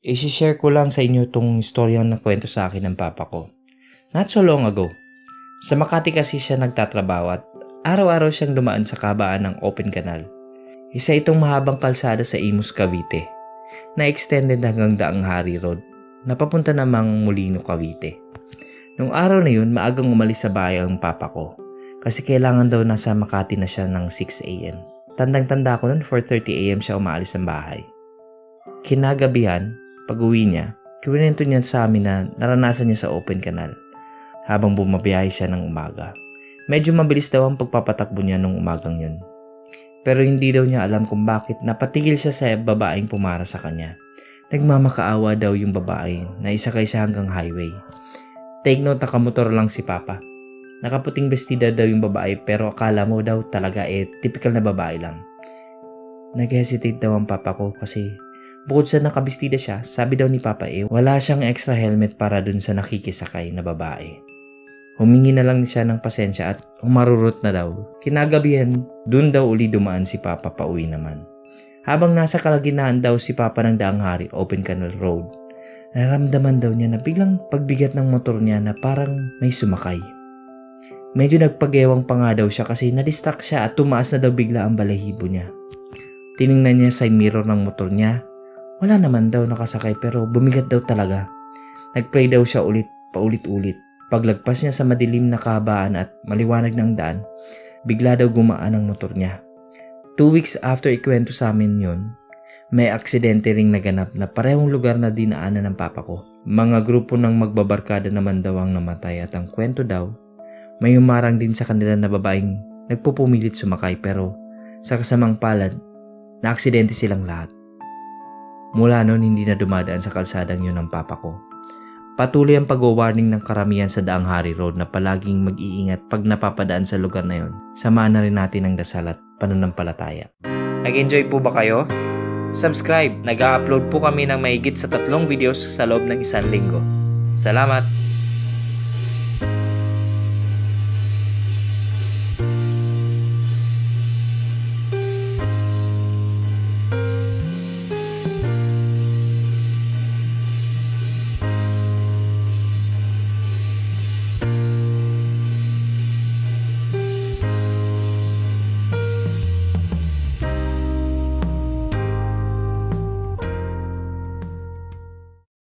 I-share ko lang sa inyo itong istoryang nakwento sa akin ng papa ko. Not so long ago. Sa Makati kasi siya nagtatrabaho at araw-araw siyang dumaan sa kabaan ng Open Canal. Isa itong mahabang kalsada sa Imus, Cavite na extended hanggang Daang Hari Road na papunta namang Molino, Cavite. Nung araw na yun, maagang umalis sa bahay ang papa ko kasi kailangan daw nasa Makati na siya ng 6 a.m. Tandang-tanda ko noon 4:30 a.m. siya umaalis ng bahay. Kinagabihan, pag-uwi niya, kinuwento niya sa amin na naranasan niya sa Open Canal habang bumabiyahe siya ng umaga. Medyo mabilis daw ang pagpapatakbo niya nung umagang yun. Pero hindi daw niya alam kung bakit napatigil siya sa babaeng pumara sa kanya. Nagmamakaawa daw yung babae na isakay siya hanggang highway. Take note, nakamotor lang si Papa. Nakaputing bestida daw yung babae pero akala mo daw talaga typical na babae lang. Nag-hesitate daw ang papa ko kasi bukod sa nakabestida siya, sabi daw ni Papa wala siyang extra helmet para dun sa nakikisakay na babae. Humingi na lang siya ng pasensya at umarurot na daw. Kinagabihan, dun daw uli dumaan si Papa pauwi naman. Habang nasa kalagitnaan daw si Papa ng Daang Hari, Open Canal Road, naramdaman daw niya na biglang pagbigat ng motor niya na parang may sumakay. Medyo nagpagewang pa nga daw siya kasi na-distract siya at tumaas na daw bigla ang balahibo niya. Tiningnan niya sa mirror ng motor niya. Wala naman daw nakasakay pero bumigat daw talaga. Nagpray daw siya paulit-ulit. Paglagpas niya sa madilim na kabaan at maliwanag ng daan, bigla daw gumaan ang motor niya. 2 weeks after ikwento sa amin yun, may aksidente ring naganap na parehong lugar na dinaanan ng papa ko. Mga grupo ng magbabarkada naman daw ang namatay at ang kwento daw, may humarang din sa kanila na babaeng nagpupumilit sumakay pero sa kasamang palad, na aksidente silang lahat. Mula noon hindi na dumadaan sa kalsadang yun ang papa ko. Patuloy ang pag-warning ng karamihan sa Daang Hari Road na palaging mag-iingat pag napapadaan sa lugar na yon. Samahan na rin natin ang dasal at pananampalataya. Nag-enjoy po ba kayo? Subscribe! Nag-upload po kami ng mahigit sa 3 videos sa loob ng 1 linggo. Salamat!